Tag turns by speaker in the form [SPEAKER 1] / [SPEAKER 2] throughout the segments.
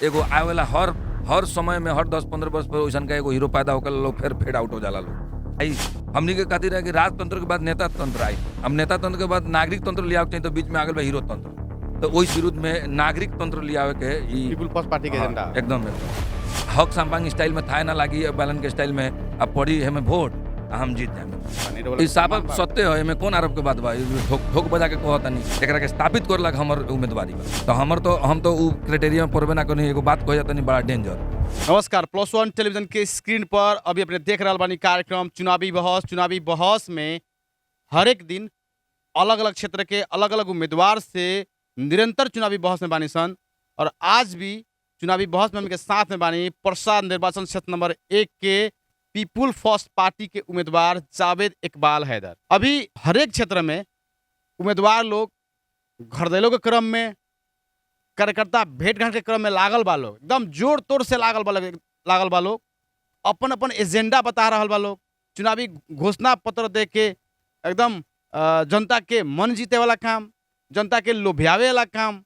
[SPEAKER 1] एगो आए वाला हर समय में हर 10-15 वर्ष पर वैसन का एगो हीरो पैदा होकर लोग फिर फेड आउट हो जाला लोग। आई हमनी के खातिर है कि राजतंत्र के बाद नेता तंत्र आई। अब नेता तंत्र के बाद नागरिक तंत्र लिया चाहिए, तो बीच में आ गल बा हीरो तंत्र। तो वही विरुद्ध में नागरिक तंत्र लियावे के
[SPEAKER 2] पीपुल फर्स्ट पार्टी के एजेंडा
[SPEAKER 1] एकदम हक सांपांग स्टाइल में थाए ना लागी बैलन के स्टाइल में अब पड़ी हमें वोट हम जीत जाए। साफ सत्य है, एमे कौन आरोप के बात बा? ठोक बजा के कहता नहीं एकरा के स्थापित करलक हमर उम्मीदवारी बा, तो हम तो उ क्राइटेरिया में पड़बे ना कनी। एगो बात कह जाता नहीं बड़ा डेंजर।
[SPEAKER 2] नमस्कार, प्लस वन टेलीविजन के स्क्रीन पर अभी अपने देख रहा बानी कार्यक्रम चुनावी बहस। चुनावी बहस में हर एक दिन अलग अलग क्षेत्र के अलग अलग उम्मीदवार से निरंतर चुनावी बहस में बानी सन, और आज भी चुनावी बहस में हमके साथ में बानी प्रसाद निर्वाचन क्षेत्र नंबर 1 के पीपुल फर्स्ट पार्टी के उम्मीदवार जावेद इकबाल हैदर। अभी हर एक क्षेत्र में उम्मीदवार लोग घरदैलो के क्रम में, कार्यकर्ता भेंट घाट के क्रम में लागल बा लोग, एकदम जोर तोड़ से लागल बा लोग, अपन अपन एजेंडा बता रहा बा लोग। चुनावी घोषणा पत्र दे के एकदम जनता के मन जीते वाला काम, जनता के लोभियावे वाला काम,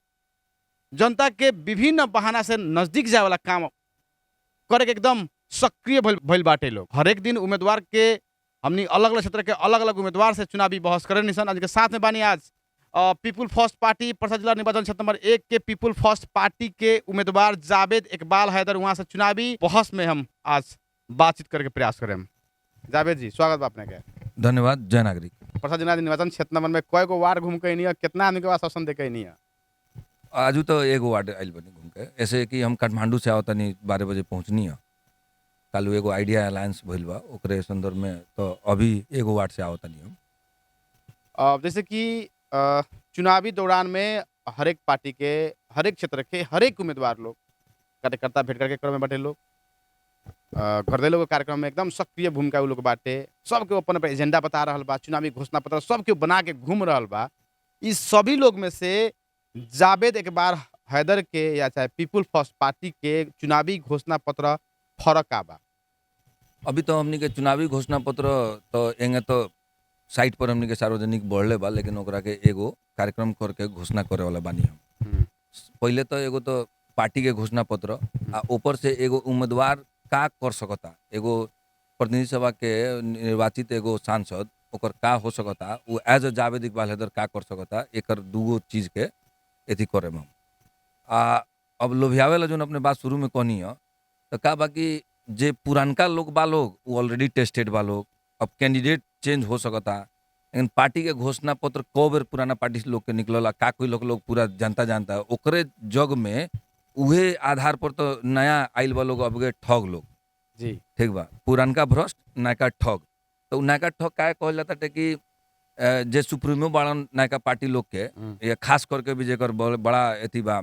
[SPEAKER 2] जनता के विभिन्न बहाना से नजदीक जाए वाला काम करे के एकदम सक्रिय भइल बाटे लोग। हर एक दिन उम्मीदवार के हमनी अलग अलग क्षेत्र के अलग अलग उम्मीदवार से चुनावी बहस करे निशन। आज के साथ में बानी आज पीपुल फर्स्ट पार्टी प्रसाद जिला निर्वाचन क्षेत्र नंबर 1 के पीपुल फर्स्ट पार्टी के उम्मीदवार जावेद इकबाल हैदर। वहाँ से चुनावी बहस में हम आज बातचीत करके प्रयास करें। जावेद जी, स्वागत बा अपने के।
[SPEAKER 1] धन्यवाद। जय नागरिक।
[SPEAKER 2] प्रसाद जिला निर्वाचन क्षेत्र नंबर में कय गो वार्ड घूम के नहीं है, कितना आदमी के पास शासन दे के नहीं है?
[SPEAKER 1] आजू तो एगो वार्ड आइल बनी घूम के, ऐसे कि हम काठमांडू से आवतनी 12 बजे पहुँचनी है। कालू एगो आइडिया अलायंस भइल बा, ओकरे संदर्भ में तो अभी एगो वार्ड से आवतनी हम।
[SPEAKER 2] जैसे कि चुनावी दौरान में हर एक पार्टी के हर एक क्षेत्र के हर एक उम्मीदवार लोग कार्यकर्ता भेंट करके क्रम में बाटे लोग, घरदैलो के कार्यक्रम में एकदम सक्रिय भूमिका उ लोग बाटे। सबके अपन अपन एजेंडा बता रहा बा, चुनावी घोषणा पत्र सबके बना के घूम रहा बा। इस सभी लोग में से जावेद इकबाल हैदर के या चाहे पीपुल फर्स्ट पार्टी के चुनावी घोषणा पत्र फर्क का बा?
[SPEAKER 1] अभी तो हमनी के चुनावी घोषणा पत्र तो एंगे तो साइट पर हमनी के सार्वजनिक बढ़ले बा, लेकिन ओकरा के एगो कार्यक्रम करके घोषणा करे वाला बानी हम। पहले तो एगो तो पार्टी के घोषणा पत्र आ ऊपर से एगो उम्मीदवार का कर सकता, एगो प्रतिनिधि सभा के निर्वाचित एगो सांसद ओकर का हो सकता, वो एज अ जावेद इकबाल हैदर का कर सकता, एकर दूगो चीज के एथी करे हम। अब लोभियावे ला जो अपने बात शुरू में कहनी है तो का बाकी जे पुरानका लोग बा लोग वो ऑलरेडी टेस्टेड बा लोग, अब कैंडिडेट चेंज हो सकता, लेकिन पार्टी के घोषणा पत्र कौ बेर पुराना पार्टी से लोग के निकलला, का कोई लोग पूरा जानता ओकरे जग में उहे आधार पर तो नया आइल बा लोग, अब ठग लोग
[SPEAKER 2] जी
[SPEAKER 1] ठीक बा, पुरानका भ्रष्ट नयका ठग। तो नयका ठग का कहल जाता है कि जे सुप्रीमो बाड़न नयका पार्टी लोग के, ये खास करके भी जेकर बड़ा एथी बा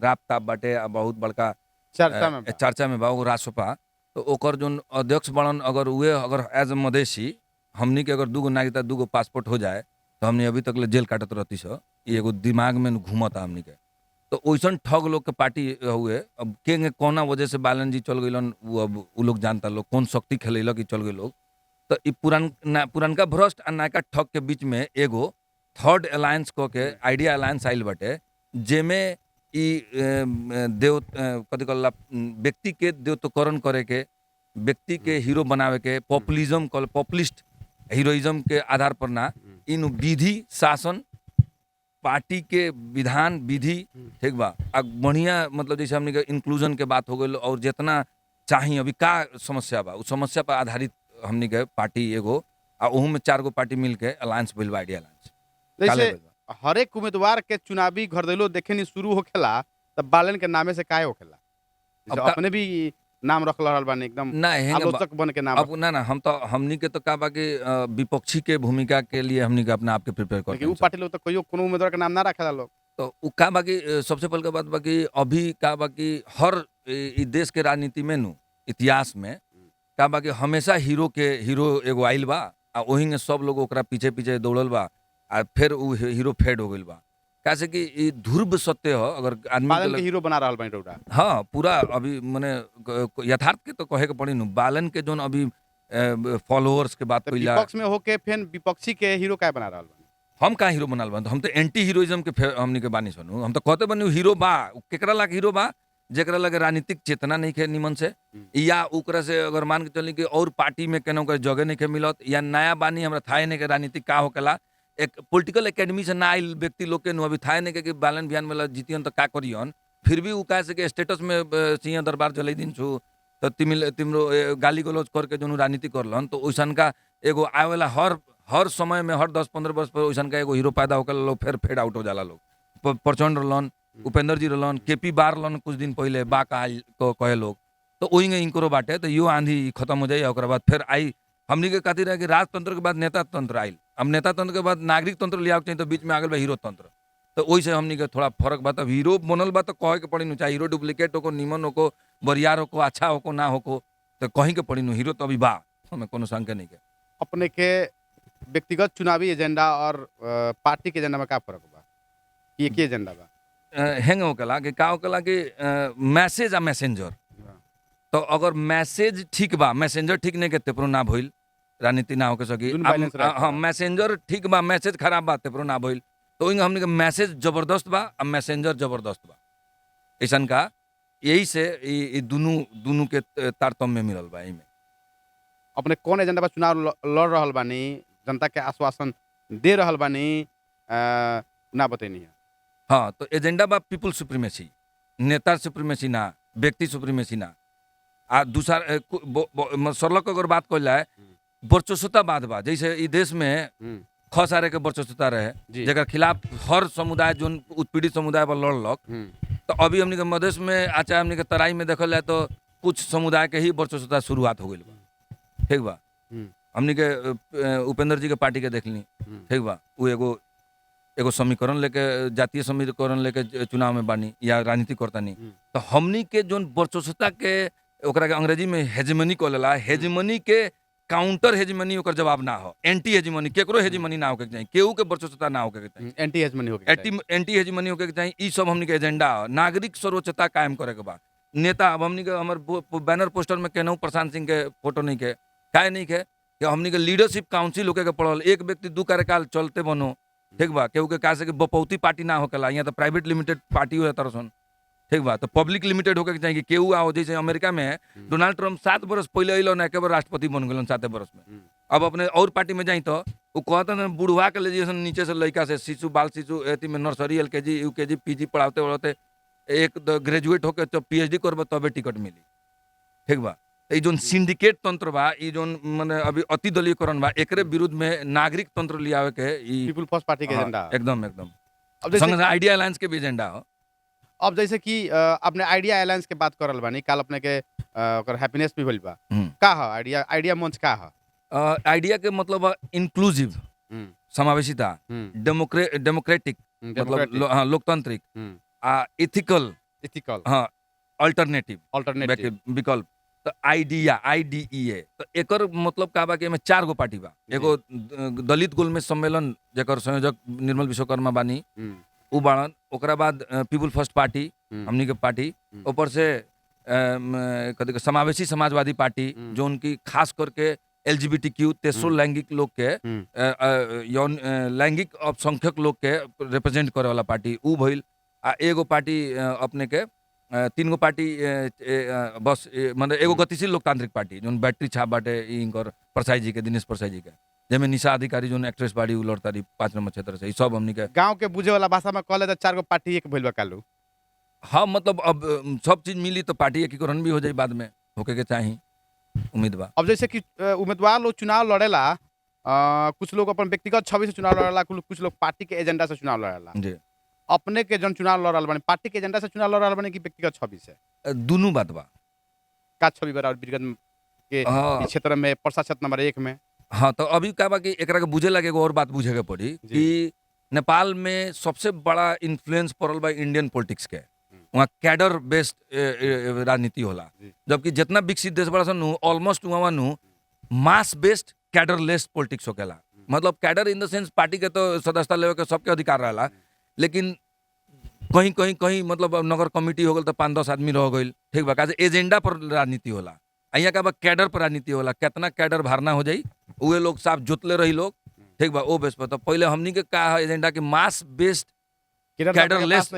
[SPEAKER 1] राप ताप बाटे, बहुत बड़का चर्चा में बा वो रासपा, तो ओकर जो अध्यक्ष बड़न अगर एज ए मधेसी हमनी के अगर दूगो नागरिकता दूगो पासपोर्ट हो जाए तो हमनी अभी तक जेल काटत रहती सो, ये एगो दिमाग में घूमता हमनी के। तो वैसन ठग लोग के पार्टी हुए। अब के कौना वजह से बालन जी चल गइलन उ लोग जानता, लोग कौन शक्ति खेल कि चल गए लोग। तो इ पुरानका भ्रष्ट आ नयका ठग के बीच में एगो थर्ड अलायंस क के आइडिया अलायंस आइल बाटे, जेमे कथी कहला व्यक्ति के देवत्वकरण करे के, व्यक्ति के हीरो बनावे के, पॉपुलिस्ट हीरोइज्म के आधार पर ना, इन विधि शासन पार्टी के विधान विधि ठीक बा बढ़िया, मतलब जैसे हमने इंक्लूजन के बात हो गई, और जितना चाहिए अभी का समस्या बा उस समस्या पर आधारित हमने के पार्टी एगो आ ओहू में 4 गो पार्टी मिल के अलायंस भइल बा, आइडिया अलायंस।
[SPEAKER 2] जैसे हर एक उम्मीदवार के चुनावी घरदैलो देखे नहीं शुरू होखेला तब बालन के नामे से काहे होखेला? अपने भी नाम रख रहल बानी एकदम
[SPEAKER 1] ना
[SPEAKER 2] आलोचक बन के नाम।
[SPEAKER 1] अब ना हम तो हमनी के तो का बा कि विपक्षी के भूमिका के लिए हमनी के अपना आप के प्रिपेयर करते हैं।
[SPEAKER 2] उ पार्टी लोग तो कोई कोनो उम्मीदवार के नाम ना रखेला लोग।
[SPEAKER 1] तो उ का बा कि सबसे पहले के बात बा कि अभी का बा कि हर देश के राजनीति में नु इतिहास में का बा कि हमेशा हीरो एगो आइल बा आ ओही में सब लोग ओकरा पीछे पीछे दौड़ल बा आ फिर उ हीरो फेड हो गइल बा। कैसे कि ई ध्रुव सत्य हो, अगर आदमी
[SPEAKER 2] बालन के हीरो बना रहल बानी टोटा।
[SPEAKER 1] हाँ, पूरा अभी माने यथार्थ के तो कहे के पड़ी नु, बालन के जोन अभी फॉलोअर्स के बात कइला,
[SPEAKER 2] विपक्ष में होके फिर विपक्षी के हीरो काहे बना रहल बानी?
[SPEAKER 1] हम का हीरो बनाल बा? हम तो एंटी हीरोइज्म के हमनी के बानी सुनू, हम तो कहते बनी हीरो बा, केकरा लाख हीरो बा जेकरा लगे राजनीतिक चेतना नहीं है निमन से, या ओकरा से अगर मान के चली कि और पार्टी में केना ओकरा जगह नहीं के मिलत, या नया बानी हमरा थाहे नहीं के राजनीतिक का होकेला, एक पॉलिटिकल एकेडमी से ना आइल व्यक्ति लोग के नु अभी थाहे नहीं के कि बालन बिहान में जीतियन तो का करियन, फिर भी उ कहे से कि स्टेटस में सिंह दरबार चले दिन छु तो तिम्रो गाली गलौज करके जो राजनीति करलन, तो ओइसन का एगो आए वाला हर समय में हर 10-15 वर्ष पर ओइसन का एगो हीरो पैदा होकर लोग फिर फेड आउट हो जाला लोग। प्रचंड रहलन, उपेंद्र जी रहलन, केपी बार रहलन कुछ दिन पहले बा कहे लोग, तो वही इनको बाटे तो यो आंधी खत्म हो जाए, ओकरा बाद फिर आई हमनी के खातिर है कि राजतंत्र के बाद नेता तंत्र आयल, अब नेता तंत्र के बाद नागरिक तंत्र लिया चाहिए, तो बीच में आ गल बा हीरो तंत्र, तो वही से हमनी के थोड़ा फर्क बा। तब हीरो बनल बा तो कहे के पड़ी नु, चाहे हीरो डुप्लीकेट हो, निमन हो, बरियार हो, अच्छा हो ना हो, तो कहीं के पड़ी नु, हीरो तो अभी बा, हमें कोनो शंका नहीं के।
[SPEAKER 2] अपने के व्यक्तिगत चुनावी एजेंडा और पार्टी के एजेंडा में का फर्क बा? एक ही एजेंडा बा?
[SPEAKER 1] हेंग होकला कि का होकला कि मैसेज आ मैसेंजर, तो अगर मैसेज ठीक बा, मैसेंजर ठीक नहीं के तेपरो ना भइल, राजनीति ना होके सकी। हाँ, मैसेंजर ठीक बा, मैसेज खराब बा तेपरो ना भइल, तो हमने के मैसेज जबरदस्त बा और मैसेंजर जबरदस्त बा, ऐसा का यही से ये दोनों के तारतम्य मिलल बा। में
[SPEAKER 2] अपने कौन एजेंडा पर चुनाव लड़ रहल बानी, जनता के आश्वासन दे रहल बानी, ना बतैनी है?
[SPEAKER 1] हाँ, तो एजेंडा बा पीपुल सुप्रीमेसी, नेता सुप्रीमेसी ना, व्यक्ति सुप्रीमेसी ना। आ दूसरा सरलक अगर बात कल जाए, वर्चस्वतावाद बा, जैसे इस देश में खसारे के वर्चस्वता रहे, जेकर खिलाफ हर समुदाय जो उत्पीड़ित समुदाय पर लड़लक, तो अभी हमने के मधेश में चाहे हमने के तराई में देखल जाए तो कुछ समुदाय के ही वर्चस्वता शुरुआत हो गई बा, ठीक बा। हमने के उपेंद्र जी के पार्टी के देखली, ठीक बा, वो एगो समीकरण लेके, जातीय समीकरण लेके चुनाव में बानी या राजनीति करता नहीं, तो हमनी के जो वर्चस्वता के ओकरा के अंग्रेजी में हेजमनी कहला, हेजमनी के काउंटर हेजमनी ओकर जवाब ना हो, एंटी हेजमनी, केकरो हेजमनी ना होके चाहिए, केहू के वर्चस्वता ना होके चाहिए,
[SPEAKER 2] एंटी हेजमनी होके चाहिए,
[SPEAKER 1] एंटी हेजमनी होके चाहिए। ई सब हमनी के एजेंडा हो, नागरिक सर्वोच्चता कायम करे के बा। नेता अब हमनी के हमर बैनर पोस्टर में केनहू प्रशांत सिंह के फोटो नहीं के, काहे नहीं के कि हमनी के लीडरशिप काउंसिल होके के पड़ल, एक व्यक्ति दू कार्यकाल चलते बनो, ठीक बा। केहू के कहा से कि बपौती पार्टी ना होकेला, यहाँ तो प्राइवेट लिमिटेड पार्टी हो जाता रसन, ठीक बा, तो पब्लिक लिमिटेड होके चाहिए। केहू आओ, जैसे अमेरिका में डोनाल्ड ट्रम्प 7 बरस पहले अलो ना, एक बार राष्ट्रपति बन गए 7 बरस में। अब अपने और पार्टी में जाई तो वो कहते ना बुढ़वा के ले नीचे से लड़का से शिशु बाल शिशु एथी में नर्सरी LKG UKG PG पढ़ाते पढ़ाते एक ग्रेजुएट होके तो PhD करब तबे टिकट मिली, ठीक बा। ये जो सिंडिकेट तंत्र बा, ये जो माने अभी अति दलीयकरण बा, एकरे विरुद्ध में नागरिक तंत्र लियावे के
[SPEAKER 2] पीपुल फर्स्ट पार्टी के एजेंडा
[SPEAKER 1] एकदम अब संग आइडिया अलायंस के भी एजेंडा हो।
[SPEAKER 2] अब जैसे कि अपने आइडिया अलायंस के बात करल बानी, काल अपने के हैप्पीनेस भी भइल बा, का ह आइडिया मंच का ह?
[SPEAKER 1] आइडिया के मतलब इंक्लूसिव, समावेशिता, डेमोक्रेटिक मतलब हाँ लोकतांत्रिक, एथिकल, हाँ अल्टरनेटिव विकल्प, तो आइडिया IDEA, तो एकर मतलब का बा कि में 4 गो पार्टी बा। एगो दलित गोलमेज सम्मेलन जेकर संयोजक निर्मल विश्वकर्मा बानी, उ बाड़न, ओकरा बाद पीपुल फर्स्ट पार्टी हमनी के पार्टी, ऊपर से कथी के समावेशी समाजवादी पार्टी जो उनकी खास करके LGBTQ तेसरो लैंगिक लोग के यौन लैंगिक अल्पसंख्यक लोग के रिप्रेजेंट करे वाला पार्टी उ भइल। आ एगो पार्टी अपने के 3 गो पार्टी बस मतलब एगो गतिशील लोकतांत्रिक पार्टी जो बैटरी छाप बाटे इनकर परसाई जी के, दिनेश परसाई जी के, जेमे निशा अधिकारी जो एक्ट्रेस बाड़ी उ लड़तारी 5 नंबर क्षेत्र से, सब हमनी के
[SPEAKER 2] गांव के बुझे वाला भाषा में कहले तो 4 गो पार्टी एक भइल बा कालू।
[SPEAKER 1] हाँ, मतलब अब सब चीज मिली तो पार्टी एकीकरण भी हो जाए, बाद में होके के चाहिए उम्मीद बा।
[SPEAKER 2] अब जैसे कि उम्मीदवार लोग चुनाव लड़ेला, कुछ लोग अपन व्यक्तिगत छवि से चुनाव लड़ेला, कुछ लोग पार्टी के एजेंडा से चुनाव लड़ेला
[SPEAKER 1] जी।
[SPEAKER 2] अपने के जन चुनाव लड़ रहल बानी, पार्टी के एजेंडा से चुनाव लड़ रहल बानी कि व्यक्तिगत छवि से?
[SPEAKER 1] दोनों बात बा।
[SPEAKER 2] का छवि बा व्यक्तिगत के क्षेत्र में, परसा क्षेत्र नंबर 1 में?
[SPEAKER 1] हाँ, तो अभी का बा कि एकरा के बुझे लगे एगो और बात बुझे के पड़ी कि नेपाल में सबसे बड़ा इन्फ्लुएंस पड़ल बा इंडियन पॉलिटिक्स के, वहाँ कैडर बेस्ड राजनीति होला, जबकि जितना विकसित देश बड़ा सन ऑलमोस्ट वहाँ मास बेस्ड कैडर लेस पॉलिटिक्स होकेला। मतलब cadre in the sense party के तो सदस्यता लेवे के सबके अधिकार रहला, लेकिन कहीं मतलब नगर कमिटी हो गल तो 5-10 आदमी रह गई, ठीक बा, काहे एजेंडा पर राजनीति होला। यहाँ का बा कैडर पर राजनीति होला, कितना कैडर भरना हो जाई उहे लोग साफ जोतले रही लोग, ठीक बा, ओ बेस पर। तो पहले हमनी के का एजेंडा के मास बेस्ड कैडर लेस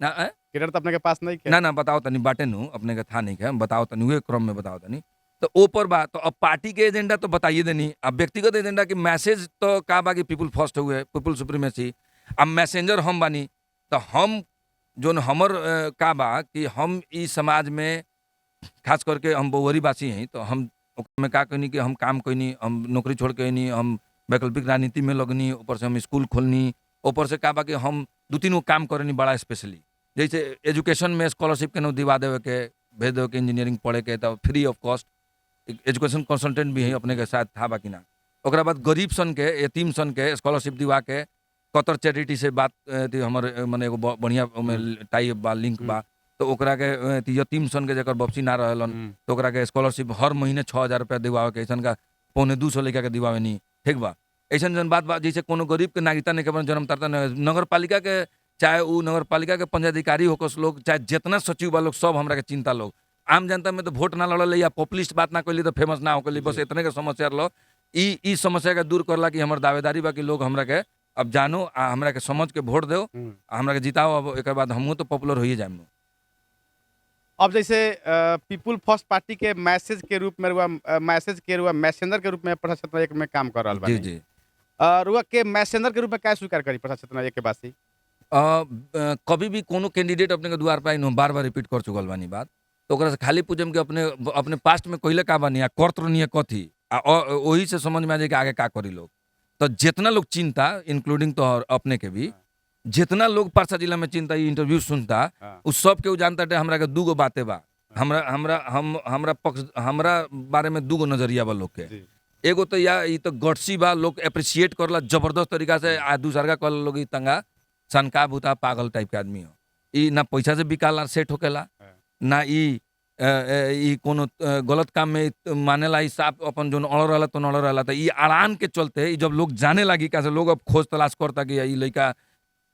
[SPEAKER 1] ना
[SPEAKER 2] केडर तो अपने के पास नहीं
[SPEAKER 1] ना बताओ तनी बाटे नु अपने के था नहीं के बताओ तनी उहे क्रम में बताओ तनी तो ऊपर बा तो अब पार्टी के एजेंडा तो बताइए देनी अब व्यक्तिगत एजेंडा की मैसेज तो का बा कि पीपुल फर्स्ट हुए पीपुल सुप्रीमेसी अब मैसेंजर हम बानी तो हम जोन हमर का बा कि हम ई समाज में खास करके हम बहुवरी वासी हैं तो हम ओकरा में का कहनी कि हम काम कैनी हम नौकरी छोड़ के नहीं हम वैकल्पिक राजनीति में लगनी ऊपर से हम स्कूल खोलनी ऊपर से का बा कि हम 2-3 गो काम करनी बड़ा स्पेशली जैसे एजुकेशन में स्कॉलरशिप के नो दिवा देवे के भेज देवे के इंजीनियरिंग पढ़े के तो free of cost education consultant भी है अपने के साथ था बाकी ना ओकरा बाद गरीब सन के यतीम सन के स्कॉलरशिप दिवा के कतर चैरिटी से बात हमर मने एगो बढ़िया टाई बा लिंक बा तो ओकरा के यतीम सन के जकर वापसी ना रहलन तो ओकरा के स्कॉलरशिप हर महीने 6,000 रुपया दिवावे के ऐसा का 250 लेकर के दिवावे नहीं ठीक बा ऐसा जन बात बा जैसे कोनो गरीब के नागरिकता नहीं के जन्म तरता नगर पालिका के चाहे वो नगर पालिका के पंचायताधिकारी होकस लोग चाहे जितना सचिव बा लोग सब हमरा के चिंता लोग आम जनता में तो वोट ना लड़ल या पॉपुलिस्ट बात ना कैली तो फेमस ना होकली बस इतने के समस्या लो ई समस्या के दूर करला कि हमर दावेदारी बा कि लोग हमरा के अब जानो आ हमरा के समझ के वोट दो हमरा के जिताओ अब एक बाद हमहू तो पॉपुलर हो ही जाए
[SPEAKER 2] अब जैसे पीपुल फर्स्ट पार्टी के मैसेज के रूप में मैसेंजर के रूप में प्रशासन क्षेत्र एक में काम कर रहा
[SPEAKER 1] जी जी
[SPEAKER 2] रुआ के मैसेंजर के रूप में क्या स्वीकार करी प्रशासन क्षेत्र एक के बासी
[SPEAKER 1] कभी भी कोनो कैंडिडेट अपने के द्वार पर बार बार रिपीट कर चुकल बानी बात तो ओकरा से खाली पूछम कि अपने अपने पास्ट में कहिले का बानी करत रहनी कथी वही से समझ में आ जाए कि आगे का करी लोग तो जितना लोग चिंता इंक्लूडिंग तो अपने के भी जितना लोग पारसा जिला में चिंता इंटरव्यू सुनता उस सब के जानता टे हमरा के दूगो बातें बा हमरा बारे में दूगो नजरिया बा लोग के एगो तो या ई तो गट्सी बा लोग एप्रिशिएट करला जबरदस्त तरीका से आ दूसरा का कल लोग ई तंगा सनका भूता पागल टाइप के आदमी हो ई ना पैसा से बिकाला सेट होकेला ना ई कोनो गलत काम में मानेला ई साफ अपन जो अड़ रहा तो अड़ रहा तो ई अड़ान के चलते ई जब लोग जाने लगी कैसे लोग अब खोज तलाश करता कि ई लड़का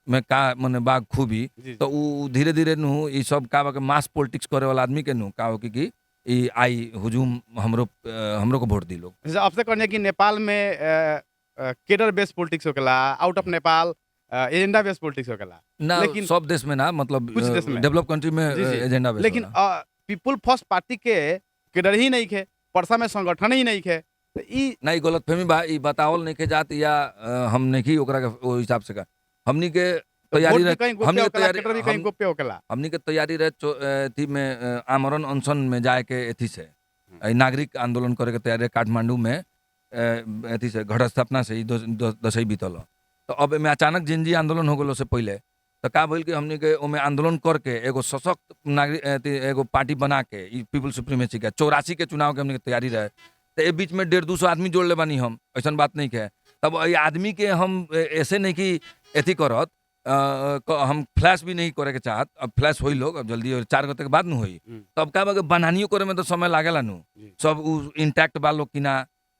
[SPEAKER 1] में का मने बाग खूबी तो उ धीरे धीरे नु ई सब का बा के मास पॉलिटिक्स करे वाला आदमी के नु का हो कि ई आई हुजूम हमरो को वोट दी लोग
[SPEAKER 2] जैसे आपसे कहने कि नेपाल में केडर बेस्ड पॉलिटिक्स होकेला out of Nepal agenda based politics होकेला
[SPEAKER 1] ना लेकिन सब देश में ना मतलब
[SPEAKER 2] कुछ देश में
[SPEAKER 1] डेवलप कंट्री में एजेंडा बेस्ड
[SPEAKER 2] लेकिन पीपुल फर्स्ट पार्टी के केडर ही नहीं खे परसा में संगठन ही नहीं खे तो ई
[SPEAKER 1] नहीं गलतफहमी बा ई बतावल नहीं के जात या हम नहीं ओकरा के ओ हिसाब से का हमनी के तैयारी हमनी के तैयारी रहे थी में आमरण अनशन में जाए के एथी से नागरिक आंदोलन करे के तैयारी काठमांडू में एथी से घट स्थापना से दसई बीतल तो अब में अचानक जिनजी आंदोलन हो गलो से पहले तो का भइल कि हमनी के ओमे आंदोलन करके एगो सशक्त नागरिक एगो पार्टी बना के पीपुल सुप्रीमेसी के 84 के चुनाव के हमनी के तैयारी रहे तो ए बीच में 150-200 आदमी जोड़ ले बानी हम ऐसा बात नहीं है तब ये आदमी के हम ऐसे नहीं कि एथी करत हम फ्लैश भी नहीं करे के चाहत अब फ्लैश होई लोग अब जल्दी 4 घंटे के बाद न होई तब का बा बनानियो करे में तो समय लागेला नु सब उ इंटैक्ट बा लोग कि ना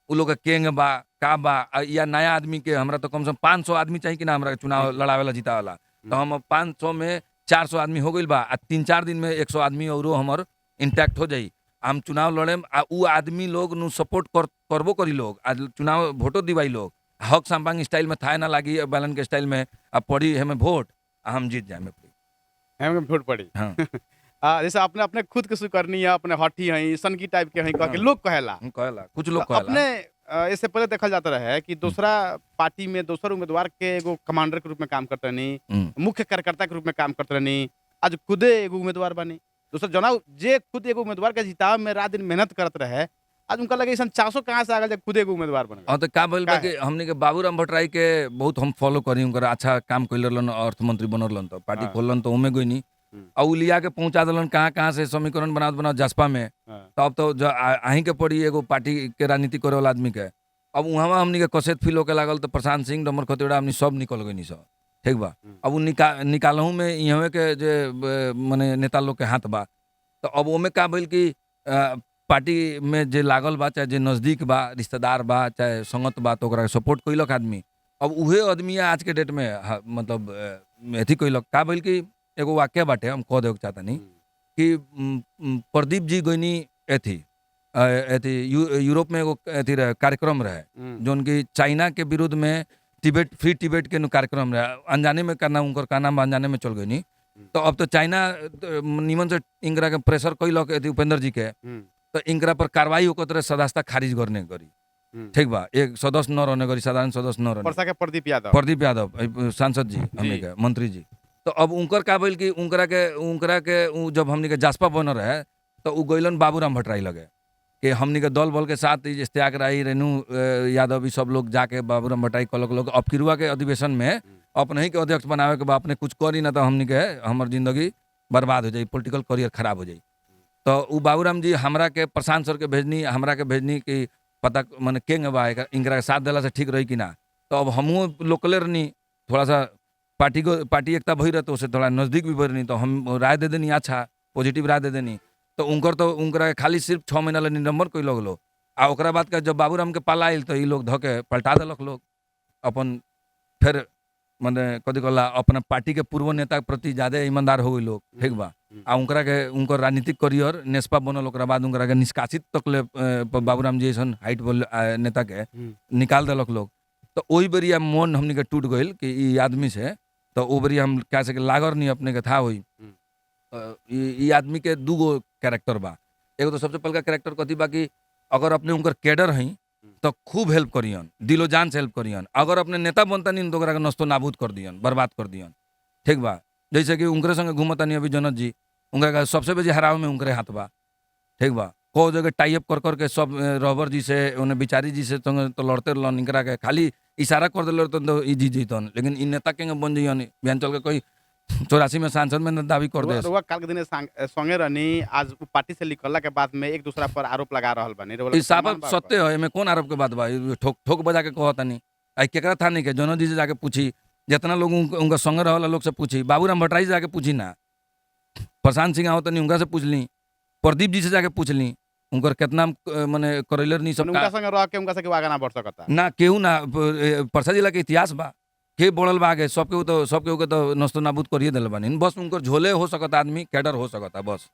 [SPEAKER 1] उ लोग के केंग बा का बा या नया आदमी के हमरा तो कम से कम 500 आदमी चाहिए कि ना हमरा चुनाव लड़ावेला जीतावेला तो हम 500 में 400 आदमी हो गइल बा 3-4 दिन में 100 आदमी औरो हमर इंटैक्ट हो जाई हम चुनाव लड़े उ आदमी लोग नु सपोर्ट करबो करी लोग आज चुनाव वोटो दिवाई लोग हक संपांग स्टाइल में थाए ना लगी बैलन के स्टाइल में अब पड़ी हमें वोट हम जीत जाए
[SPEAKER 2] हमें वोट पड़ी हाँ जैसे आपने अपने खुद के करनी है अपने हठी है सनकी टाइप के हैं कह के लोग कहेला
[SPEAKER 1] कुछ लोग कहेला
[SPEAKER 2] अपने इससे पहले देखा जाता है कि दूसरा पार्टी में दूसरा उम्मीदवार के एगो कमांडर के रूप में काम करते नहीं मुख्य कार्यकर्ता के रूप में काम करते नहीं आज खुदे एगो उम्मीदवार बनी दूसरा जना जे खुद एगो उम्मीदवार के जिताव में रात दिन मेहनत करत रहे आज उनका लगे ऐसा 400 कहाँ से आ गए खुद एगो उम्मीदवार बन
[SPEAKER 1] गए तो का बोल कि हमने के बाबूराम भट्टराई के बहुत हम फॉलो करी उनकर अच्छा काम कैलन अर्थमंत्री बनलन तो पार्टी खोलन तो उमे गई नहीं और लिया के पहुंचा दिलन कहाँ से समीकरण बनाओ जसपा में तब तो अहीं के पड़ी एगो पार्टी के राजनीति करे वाला आदमी के अब वहाँ हमनी के कसेत फील होके लागल तो प्रशांत सिंह डमर खतेड़ा हमनी सब निकल गई सब ठीक बा अब उ निकालहू में यहाँ के जे मने नेता लोग के हाथ बा तो अब ओमे का बोल कि पार्टी में जे लागल बा चाहे जे नजदीक बा रिश्तेदार बा चाहे संगत बा तो ओकरा सपोर्ट कैलक आदमी अब उहे आदमी आज के डेट में मतलब अथी कैलक का बोल कि एगो वाक्य बाटे हम कह दे चाहता नहीं कि प्रदीप जी गोइनी एथी यूरोप में एगो एथी रहे कार्यक्रम रहे जो उनकी चाइना के विरुद्ध में फ्री टिबेट के कार्यक्रम रहे अनजाने में करना उनकर का नाम अनजाने में चल गई तो अब तो चाइना निमन से इंकरा के प्रेशर कैलक अथी उपेंद्र जी के, तो इंकरा पर कार्रवाई होकर रहे सदस्यता खारिज करने करी। ठीक बा, एक सदस्य न रहने करी, साधारण सदस्य न रहने।
[SPEAKER 2] परसा के प्रदीप
[SPEAKER 1] यादव सांसद जी हमने के मंत्री जी, तो अब उनकर का बोल कि उनकरा के जब हमने के जासपा बन रहे तो उ गइलन बाबूराम भट्टराई लगे कि हमने के दल बल के साथ इश्तियाक राही, रेणु यादव भी सब लोग जाके बाबूराम भट्टराई कहलक लोग अब किरुआ के अधिवेशन में अपने ही के अध्यक्ष बनावे के बाद अपने कुछ करी ना तो हमने के हमर जिंदगी बर्बाद हो जाई, पॉलिटिकल करियर खराब हो जाई। तो उ बाबूराम जी हमरा के प्रशांत सर के भेजनी, हमरा के भेजनी कि पता माने केंग बा इंकरा के साथ दिला से ठीक रही कि ना। तो अब हमहू लोकले रहनी, थोड़ा सा पार्टी एकता भई रहे तो उसे थोड़ा नजदीक भी बढ़नी, तो हम राय दे देनी, अच्छा पॉजिटिव राय दे देनी। तो उनकरा खाली सिर्फ 6 महीना ला निलंबन कोई लोग आ ओकरा बाद का जब बाबूराम के पाला आयल तो ये लोग धके पलटा देलक लोग अपन, फिर माने कथी कहला अपना पार्टी के पूर्व नेता के प्रति ज्यादा ईमानदार हो गई लोग। ठीक बा, आ उनकरा के उनकर राजनीतिक करियर नेस्पा बनल, ओकरा बाद उनकरा के निष्कासित तक ले बाबूराम जी ऐसन हाइट नेता के निकाल देलक लोग। तो वही बेरिया मन हमने के टूट गइल कि ई आदमी से, तो वो बेरिया हम कह सके लागल नहीं अपने के था हुई। ई आदमी के दूगो कैरेक्टर बा, एगो तो सबसे पहला कैरेक्टर कथी बा कि अगर अपने उनकर कैडर हई तो खूब हेल्प करियन, दिलो जान से हेल्प करियन। अगर अपने नेता बनता नहीं तो ओकरा के नस्तो नाबूद कर दियन, बर्बाद कर दियन। ठीक बा, जैसे कि उनकरे संगे घूमता नहीं अभी जनत जी, उनका सबसे बेसी हराव में उनकरे हाथ बा। ठीक बा, को जगह टाइप कर करके सब रबर जी से उन्हें बिचारी जी से तो लड़ते रहन, इनकरा के खाली इशारा कर दिल तो ई जी जीतन। लेकिन इ नेता के बन जइयन, बिहान चल के कोई 84 में सांसद में दावी कर दे।
[SPEAKER 2] रुआ काल के दिन संगे रहनी, आज पार्टी से निकलला के बाद में एक दूसरा पर आरोप लगा रहल बानी।
[SPEAKER 1] ई साफ सत्य है, एमे कौन आरोप के बात बा? ठोक ठोक बजा के कहता नहीं। आई केकरा था नहीं के जनोद जी से जाके पूछी, जितना लोग उनका संगे रहल लोग से पूछी, बाबूराम भट्टराई से जाके पूछी ना, प्रशांत सिंह आवत नहीं उनका से पूछ ली, प्रदीप जी से जाके पूछ ली, उनकर कितना माने करैलर नहीं सब
[SPEAKER 2] उनका संगे रह के उनका से आगे ना बढ़ सकता
[SPEAKER 1] ना केहू ना। परसा जिला के इतिहास बा, के बढ़ल बा आगे, सबके के तो नस्तो नाबूद करिए दिल बानी। बस उनकर झोले हो सकता, आदमी कैडर हो सकता बस।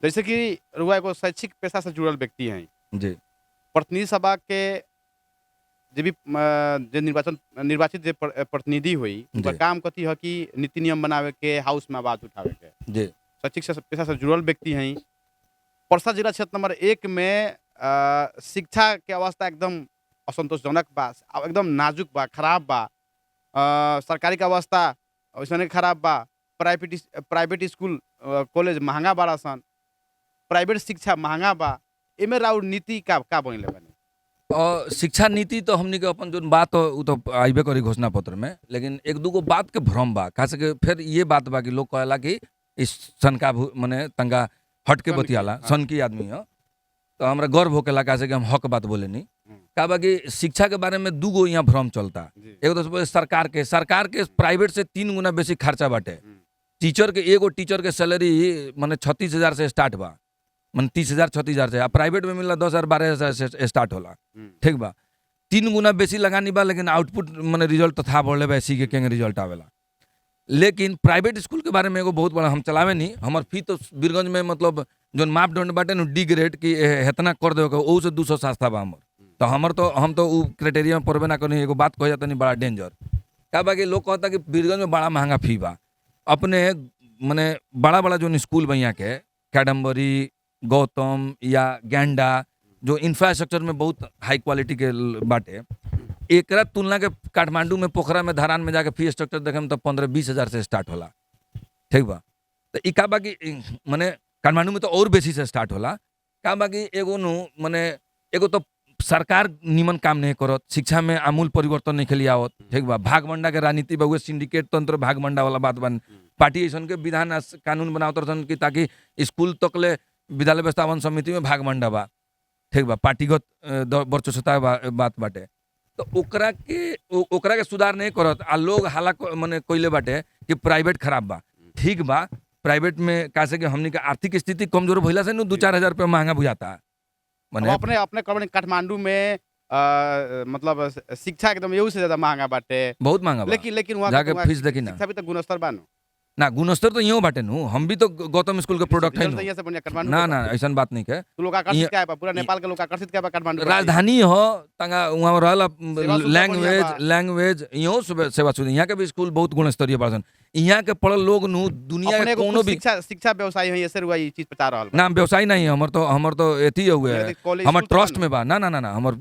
[SPEAKER 2] जैसे कि रुआ एगो शैक्षिक पेशा से जुड़ल व्यक्ति हैं
[SPEAKER 1] जी,
[SPEAKER 2] प्रतिनिधि सभा के जे भी जे निर्वाचित जे प्रतिनिधि हुई, उनका काम कथी है कि नीति नियम बनावे के, हाउस में आवाज उठावे के।
[SPEAKER 1] जी,
[SPEAKER 2] शैक्षिक पेशा से जुड़ल व्यक्ति हैं। परसा जिला क्षेत्र नंबर 1 में शिक्षा के अवस्था एकदम असंतोषजनक बा, एकदम नाजुक बा, खराब बा। सरकारी का अवस्था वैसे खराब बा। प्राइवेट स्कूल कॉलेज महंगा बाड़ा सन, प्राइवेट शिक्षा महंगा बा। एमे राउर नीति का बनले बानी?
[SPEAKER 1] शिक्षा नीति तो हमने के अपन जो बात उ तो आइबे करी घोषणा पत्र में, लेकिन एक दूगो बात के भ्रम बा। खास के फिर ये बात बा कि लोग कहला कि इस सन का माने तंगा हट के बतियाला, सन की आदमी है तो हमरा गर्व होकेला कैसे कि हम हक बात बोले नहीं। का बा कि शिक्षा के बारे में दूगो यहाँ भ्रम चलता। एगो तो सरकार के प्राइवेट से 3 गुना बेसी खर्चा बाटे। टीचर के एगो टीचर के सैलरी माने 36,000 से स्टार्ट बा, माने 30,000 36,000 से, आ प्राइवेट में मिलला 10,000 12,000 से स्टार्ट होला। ठीक बा, 3 गुना बेसी लगानी बा, लेकिन आउटपुट माने रिजल्ट तो था बढ़ले बा, सी के केंगे रिजल्ट आवेला। लेकिन प्राइवेट स्कूल के बारे में एगो बहुत बड़ा हम चलावे नहीं, हमार फी तो बीरगंज में मतलब जो मापदंड बाटे न डी ग्रेड की हेतना कर दे ओ से 200 सस्ता बा हमर। तो हम तो उ क्राइटेरिया में पड़बे ना करी। एगो बात कह जाता नहीं बड़ा डेंजर का बा कि लोग कहता कि बीरगंज में बड़ा महंगा फी बा। अपने माने बड़ा जो स्कूल बा यहाँ के कैडम्बरी, गौतम या गैंडा, जो इंफ्रास्ट्रक्चर में बहुत हाई क्वालिटी के बाटे, एकरा तुलना के काठमांडू में, पोखरा में, धरान में जाके फी स्ट्रक्चर देखे में तो 15-20 हज़ार से स्टार्ट होला। ठीक बा, तो ई का बा कि माने काठमांडू में तो और बेसी से स्टार्ट होला। का बा कि एगो नु माने एगो तो सरकार निमन काम नहीं करत, शिक्षा में आमूल परिवर्तन नहीं खेली आवत। ठीक बा, भागमंडा के राजनीति बा, सिंडिकेट तंत्र भागमंडा वाला बात बन। पार्टी ऐसा के विधान कानून बनावत रहन कि ताकि स्कूल तक ले विद्यालय व्यवस्थापन समिति में भागमंडा बा। ठीक बा, पार्टीगत वर्चस्वता बात बाटे। तो ओकरा के सुधार नहीं करत आ लोग हाला माने कोइले बाटे कि प्राइवेट खराब बा। ठीक बा, प्राइवेट में कैसे कि हमनी के आर्थिक स्थिति कमजोर भइला से 2-4 हज़ार रुपया महंगा बुझाता।
[SPEAKER 2] माने अपने काठमांडू में मतलब शिक्षा एकदम यही से ज्यादा महंगा बाटे,
[SPEAKER 1] बहुत महंगा बा।
[SPEAKER 2] लेकिन वहाँ
[SPEAKER 1] जाके फीस देखी ना,
[SPEAKER 2] शिक्षा भी तो गुणस्तर बा।
[SPEAKER 1] ना गुणस्तर तो यूं बाटे नु, हम भी तो गौतम स्कूल के प्रोडक्ट है
[SPEAKER 2] रिजल्ट
[SPEAKER 1] नु।
[SPEAKER 2] तो यहाँ से बढ़िया काठमांडू
[SPEAKER 1] ना
[SPEAKER 2] के
[SPEAKER 1] ना
[SPEAKER 2] बा।
[SPEAKER 1] ऐसा बात नहीं है।
[SPEAKER 2] तो लोग आकर्षित क्या है बा? पूरा नेपाल के लोग आकर्षित क्या बा काठमांडू के बा?
[SPEAKER 1] राजधानी हो तंगा वहाँ रहला
[SPEAKER 2] सेवा सुविधा
[SPEAKER 1] लैंग्वेज
[SPEAKER 2] बढ़िया बा।
[SPEAKER 1] लैंग्वेज इहो सेवा सुविधा यहाँ के भी स्कूल बहुत गुणस्तरीय बासन। यहाँ के पढ़ल लोग नु दुनिया
[SPEAKER 2] अपने
[SPEAKER 1] के
[SPEAKER 2] को
[SPEAKER 1] कोनो
[SPEAKER 2] खुद
[SPEAKER 1] भी
[SPEAKER 2] शिक्षा व्यवसाय है, ऐसे रुआ ये चीज बता रहल बा।
[SPEAKER 1] नाम व्यवसाय नहीं है हमर तो एथी हुए
[SPEAKER 2] मेरा
[SPEAKER 1] है,
[SPEAKER 2] तो कॉलेज
[SPEAKER 1] हमर
[SPEAKER 2] स्कूल तो बा
[SPEAKER 1] ट्रस्ट
[SPEAKER 2] नु।
[SPEAKER 1] में बा। ना हमर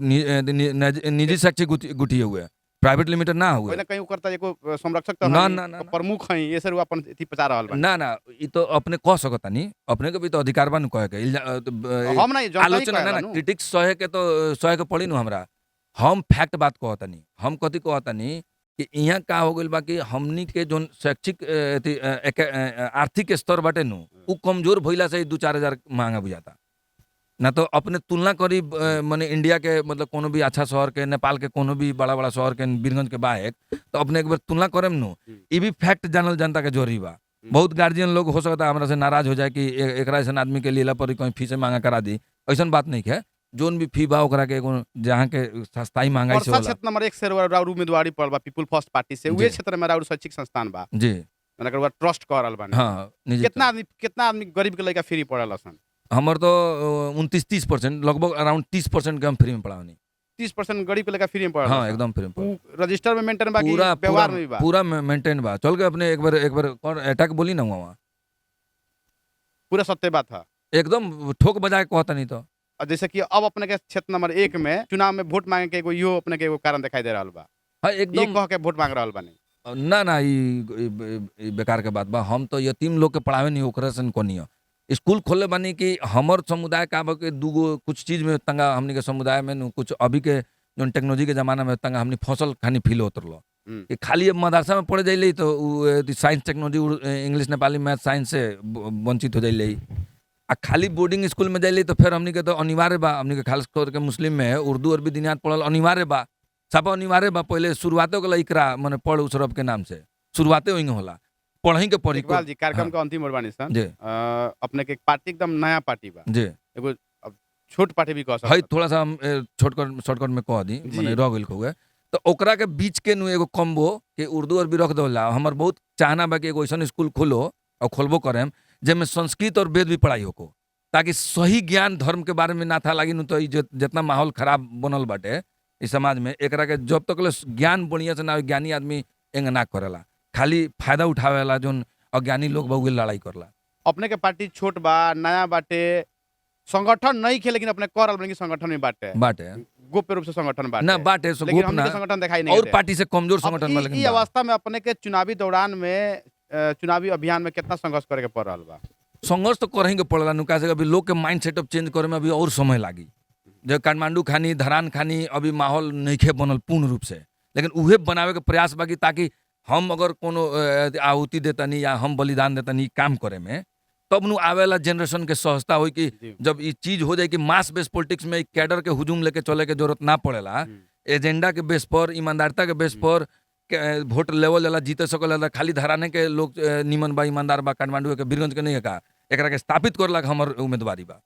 [SPEAKER 1] निजी शैक्षिक गुठी हुए, प्राइवेट लिमिटेड ना
[SPEAKER 2] कोई
[SPEAKER 1] हुए।
[SPEAKER 2] ना कहीं करता एको संरक्षक तो
[SPEAKER 1] ना,
[SPEAKER 2] हई,
[SPEAKER 1] ना, ना,
[SPEAKER 2] तो
[SPEAKER 1] ना।
[SPEAKER 2] प्रमुख हई, ऐसे रुआ अपन एथी बता रहल बा।
[SPEAKER 1] ना ई तो अपने कह सकता नहीं, अपने के भी तो अधिकार बा नु कहे के
[SPEAKER 2] हम नहीं जनता ही
[SPEAKER 1] आलोचना
[SPEAKER 2] कहेला
[SPEAKER 1] ना
[SPEAKER 2] नु।
[SPEAKER 1] क्रिटिक्स सहे के पड़ी नु हमरा। हम फैक्ट बात कहता नहीं, हम कथी कहता नहीं कि यहाँ का हो गइल बा कि हमनी के जोन शैक्षिक आर्थिक स्तर बाटे नु उ कमजोर भइला से 2-4 हजार महंगा बुझाता। ना तो अपने तुलना करी माने इंडिया के मतलब कोनो भी अच्छा शहर के, नेपाल के कोनो भी बड़ा शहर के, बीरगंज के बाहेक, तो अपने एक बार तुलना करेम नु, ई भी फैक्ट जानल जनता के जरूरी बा। बहुत गार्जियन लोग हो सकता है हमरा से नाराज हो जाए कि एकरा ऐसा आदमी के लिए पर कहीं फीस मांगा करा दी, ऐसा बात नहीं है। जोन भी फी बा ओकरा के एगो जहाँ के सस्ताई महंगाई से
[SPEAKER 2] वर्षा
[SPEAKER 1] होला।
[SPEAKER 2] क्षेत्र नंबर 1 से राउर उम्मीदवारी पड़ल बा पीपुल फर्स्ट पार्टी से,
[SPEAKER 1] जी।
[SPEAKER 2] उहे क्षेत्र में राउर शैक्षिक संस्थान बा,
[SPEAKER 1] जी
[SPEAKER 2] मैंने कहवा ट्रस्ट कर रहल बानी।
[SPEAKER 1] हाँ निजी
[SPEAKER 2] कितना आदमी गरीब के लड़का फ्री पढ़ल सन?
[SPEAKER 1] हमर तो 29-30% लगभग अराउंड 30% के हम फ्री में पढ़ावनी।
[SPEAKER 2] 30% गरीब के लड़का फ्री में पढ़ल
[SPEAKER 1] हाँ
[SPEAKER 2] सन।
[SPEAKER 1] एकदम फ्री में पढ़ा।
[SPEAKER 2] उ रजिस्टर में मेंटेन बा कि
[SPEAKER 1] पूरा
[SPEAKER 2] व्यवहार में भी बा?
[SPEAKER 1] पूरा मेंटेन बा। चल के अपने एक बार कौन अटैक बोली ना वहाँ
[SPEAKER 2] पूरा सत्य बात है।
[SPEAKER 1] एकदम ठोक बजा के कहता नहीं तो।
[SPEAKER 2] और जैसे कि अब अपने के क्षेत्र नंबर 1 में चुनाव में वोट मांगे के एगो इहो अपने के एगो कारण दिखाई दे रहल बा।
[SPEAKER 1] हाँ
[SPEAKER 2] ये
[SPEAKER 1] एकदम
[SPEAKER 2] कह के वोट मांग रहल बानी।
[SPEAKER 1] ना ई बेकार के बात बा। हम तो यतीम लोग के पढ़ावे नहीं, ओकरा से कोनी स्कूल खोले बानी कि हमर समुदाय का बा के दूगो कुछ चीज में तंगा हमनी के समुदाय में नु कुछ अभी के जो टेक्नोलॉजी के जमाना में तंगा हमनी फसल खानी फील होत रहो कि खाली अब मदरसा में पढ़े जाइले तो science technology English Nepali math science से वंचित हो जाइले। आ खाली बोर्डिंग स्कूल में जाइले तो फिर हमनी के तो अनिवार्य बा, हमनी के खास करके मुस्लिम में उर्दू अरबी दिनियात पढ़ल अनिवार्य बा, सब अनिवार्य बा। पहले शुरुआते के इकरा माने पढ़ उसरब के नाम से शुरुआते वही होला, पढ़ही के पढ़ी।
[SPEAKER 2] इकबाल जी कार्यक्रम
[SPEAKER 1] हाँ।
[SPEAKER 2] के अंतिम ओर बानी सन।
[SPEAKER 1] जी
[SPEAKER 2] अपने के पार्टी एकदम नया पार्टी बा,
[SPEAKER 1] जी
[SPEAKER 2] एगो अब छोट पार्टी भी कह
[SPEAKER 1] हई
[SPEAKER 2] सकते।
[SPEAKER 1] थोड़ा सा हम शॉर्टकट में कह दी
[SPEAKER 2] जी।
[SPEAKER 1] माने रह गइल हुए तो ओकरा के बीच के नु एगो कॉम्बो के उर्दू अरबी रख देला। हमर बहुत चाहना बा कि एगो ऐसा स्कूल खोलो और खोलबो करेम जेमे संस्कृत और वेद भी पढ़ाई होको, ताकि सही ज्ञान धर्म के बारे में ना था लागी नु तो जितना माहौल खराब बनल बाटे इस समाज में, एकरा के जब तक ले ज्ञान बढ़िया से ना हो, ज्ञानी आदमी एंग ना करेला, खाली फायदा उठावेला जोन अज्ञानी लोग बा उहे लड़ाई करला।
[SPEAKER 2] अपने के पार्टी छोट बा, नया बाटे, संगठन नहीं खे, लेकिन अपने कर रहल बानी कि संगठन में बाटे,
[SPEAKER 1] बाटे
[SPEAKER 2] गोप्य रूप से संगठन बाटे
[SPEAKER 1] ना बाटे सो
[SPEAKER 2] लेकिन
[SPEAKER 1] गोप
[SPEAKER 2] हमनी
[SPEAKER 1] ना
[SPEAKER 2] के संगठन दिखाई नहीं
[SPEAKER 1] और
[SPEAKER 2] देते।
[SPEAKER 1] पार्टी से कमजोर
[SPEAKER 2] अब
[SPEAKER 1] संगठन में
[SPEAKER 2] ई
[SPEAKER 1] लेकिन बा।
[SPEAKER 2] अवस्था में अपने के चुनावी दौरान में चुनावी अभियान में कितना संघर्ष करे के पड़ रहल बा?
[SPEAKER 1] संघर्ष तो करेंगे के पड़ेला नु काहे से अभी लोग के माइंड सेटअप चेंज करे में अभी और समय लागी। जो काठमांडू खानी धरान खानी अभी माहौल नइखे बनल पूर्ण रूप से, लेकिन उहे बनावे के प्रयास बाकी ताकि हम अगर कोनो आहुति देतनी या हम बलिदान देतनी काम करे में तब नु आवेला जनरेशन के सहजता होई कि
[SPEAKER 2] जी।
[SPEAKER 1] जब ये चीज हो जाए कि मास बेस पॉलिटिक्स में कैडर के हुजूम लेके चले के जरूरत ना पड़ेला, एजेंडा के बेस पर ईमानदारिता के बेस पर वोट लेवल जाला जीते सकल खाली धराने के लोग निमन बा ईमानदार बा काठमांडू के बीरगंज के नहीं का एकरा के स्थापित करला हमर उम्मीदवारी बा।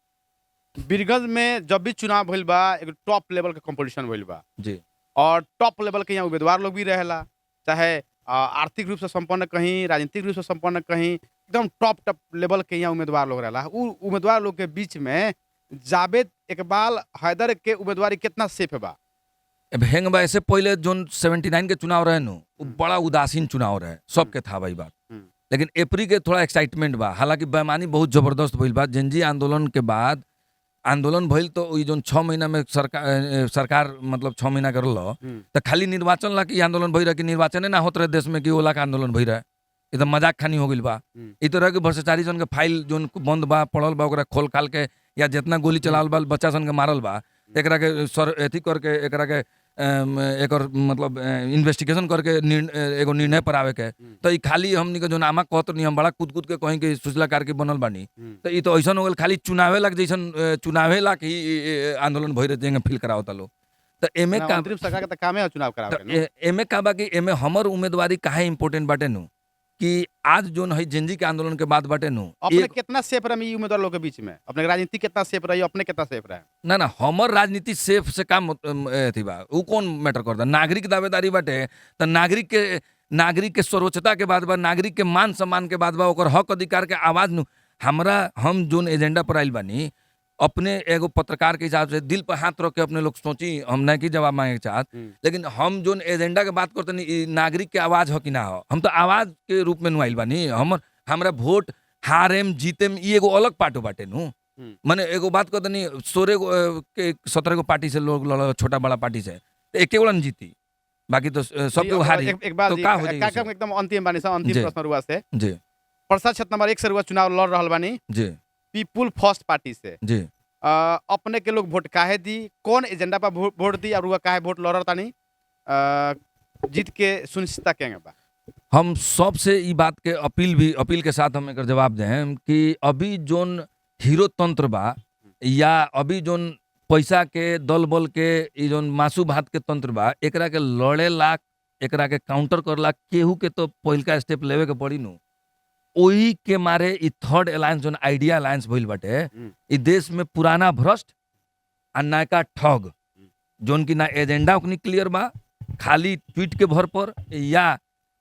[SPEAKER 2] बीरगंज में जब भी चुनाव भइल बा एक टॉप लेवल के कंपटीशन भइल बा
[SPEAKER 1] जी
[SPEAKER 2] और टॉप लेवल के यहाँ उम्मीदवार लोग भी रहेला, चाहे आर्थिक रूप से संपन्न कहीं, राजनीतिक रूप से संपन्न कहीं, एकदम टॉप लेवल के यहाँ उम्मीदवार लोग रहेला। उ उम्मीदवार लोग के बीच में जावेद इकबाल हैदर के उम्मीदवारी कितना सेफ बा?
[SPEAKER 1] अब हेंग बा ऐसे पहले जोन 79 के चुनाव रहे नु उ बड़ा उदासीन चुनाव रहे, सबके था भाई बात। लेकिन अप्रैल के थोड़ा एक्साइटमेंट बा, हालांकि बेईमानी बहुत जबरदस्त भइल बा। जेनजी आंदोलन के बाद आंदोलन भइल तो ई जोन 6 महीना में सरकार मतलब 6 महीना करल तो खाली निर्वाचन ला के आंदोलन भई रहे कि निर्वाचन ना होत रहे देश में कि ओला का आंदोलन भई रहे, एकदम मजाक खानी हो गइल बा। ई तरह के भ्रष्टाचारी जन के फाइल जोन बंद बा पड़ल बा ओकरा खोल खाल के या जितना गोली चलावल बा बच्चा सन के मारल बा एकरा के सर एथी करके एकरा के एक मतलब इन्वेस्टिगेशन करके एगो निर्णय पर आवे के तो ई खाली हमनी के जो नामा कहत नहीं हम बड़ा कूद के कहीं के सुजलाकार के बनल बानी तो ई तो ऐसा हो गल खाली चुनावे लाग जैसन चुनावे ला के ही आंदोलन भई रहे फील करावता लोग। तो एमे का
[SPEAKER 2] अंतरिम सरकार के तो कामे है चुनाव करावे के ना।
[SPEAKER 1] एमे का बा कि एमे हमर उम्मीदवारी काहे इंपोर्टेंट बाटे नु कि आज जोन है जेनजी के आंदोलन के बाद बाटे नु
[SPEAKER 2] अपने कितना सेफ रहे ई उम्मीदवार लोग के बीच में? अपने राजनीति कितना सेफ रही, अपने कितना सेफ रहे?
[SPEAKER 1] ना हमर राजनीति सेफ से काम थी बा उ कौन मैटर करता। नागरिक दावेदारी बाटे तो नागरिक के नागरिक के सर्वोच्चता के बात बा, नागरिक के मान सम्मान के बात बा, ओकर हक अधिकार के आवाज नु हमरा हम जोन एजेंडा पर आइल बानी अपने एगो पत्रकार के हिसाब से दिल पर हाथ रख के अपने लोग सोची, हम नहीं की जवाब मांगे के चाहत, लेकिन हम जोन एजेंडा के बात करते नहीं नागरिक के आवाज हो कि ना हो, हम तो आवाज के रूप में नु आइल बानी। हमरा वोट हारेम जीतेम ई एगो अलग पार्ट बाटे नु। माने एगो बात कहते नहीं 16 गो के 17 गो पार्टी से लोग लड़, छोटा बड़ा पार्टी से तो एके गोला जीती, बाकी तो सबके हारी।
[SPEAKER 2] एक बात
[SPEAKER 1] तो का हो जाई
[SPEAKER 2] कार्यक्रम एकदम अंतिम बानी सा, अंतिम
[SPEAKER 1] जी।
[SPEAKER 2] प्रश्न रुआ से
[SPEAKER 1] जी
[SPEAKER 2] परसा क्षेत्र नंबर 1 से रुआ चुनाव लड़ रहल बानी
[SPEAKER 1] जी
[SPEAKER 2] पीपुल फर्स्ट पार्टी से।
[SPEAKER 1] जी
[SPEAKER 2] अपने के लोग वोट काहे दी, कौन एजेंडा पर वोट दी और रुआ काहे वोट लड़ तानी, जीत के सुनिश्चितता केंगे बा?
[SPEAKER 1] हम सबसे ई बात के अपील के साथ हम एकर जवाब दें कि अभी जोन हीरो तंत्र बा या अभी जोन पैसा के दल बल के ई जोन मासू भात के तंत्र बा, एकरा के लड़े ला, एकरा के काउंटर करला केहू के तो पहिलका स्टेप लेवे के पड़ी नु। ओही के मारे ई थर्ड अलायंस जोन आइडिया अलायंस भइल बाटे, ई देश में पुराना भ्रष्ट आ नयका ठग जोन की ना एजेंडा ओकनी क्लियर बा, खाली ट्वीट के भर पर या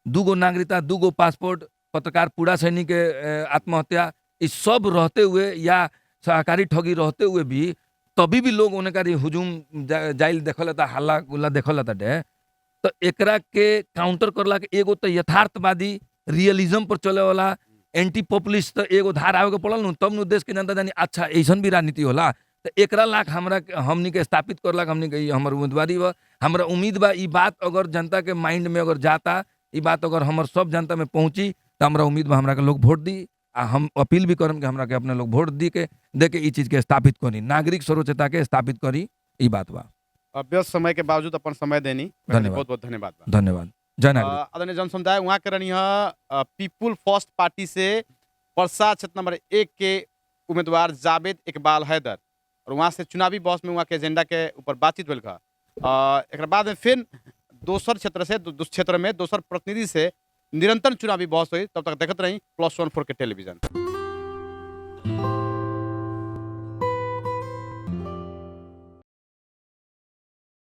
[SPEAKER 1] दूगो नागरिकता, दूगो पासपोर्ट, पत्रकार पूरा सैनिक के आत्महत्या, इस सब रहते हुए या सहकारी ठगी रहते हुए भी तभी भी लोग उन्हें का हुजूम जाइल देखल था, हल्ला गुल्ला देखल था। तो एकरा के काउंटर करला के एगो तो यथार्थवादी रियलिज्म पर चले वाला एंटी पॉपुलिस्ट तो एगो धार आवे के पड़ल नु, तब नु देश के जनता जानी अच्छा ऐसन भी राजनीति होला। तो एकरा लाख हमरा हमनी के स्थापित करला, हमनी के हमर उम्मीदवारी बा, हमरा उम्मीद बा ई बात अगर जनता के माइंड में अगर जाता, ई बात अगर हमर सब जनता में पहुंची तो हमरा उम्मीद बा हमरा के लोग वोट दी। आ हम अपील भी करम कि हमरा के अपने लोग वोट दी के दे के ई चीज के स्थापित करी, नागरिक सर्वोच्चता के स्थापित करी, ई बात बा।
[SPEAKER 2] व्यस्त समय के बावजूद अपन समय देनी,
[SPEAKER 1] धन्यवाद।
[SPEAKER 2] बहुत बहुत धन्यवाद बा।
[SPEAKER 1] धन्यवाद। जय नागरिक।
[SPEAKER 2] आदरणीय जन समुदाय, वहाँ के रही पीपुल फर्स्ट पार्टी से परसा क्षेत्र नंबर 1 के उम्मीदवार जावेद इकबाल हैदर, और वहाँ से चुनावी बहस में वहाँ के एजेंडा के ऊपर बातचीत भेल था। एक बाद में फिर दोसर क्षेत्र से क्षेत्र में दोसर प्रतिनिधि से निरंतर चुनावी बहस हुई। तब तक देखते रही +14 के टेलीविजन।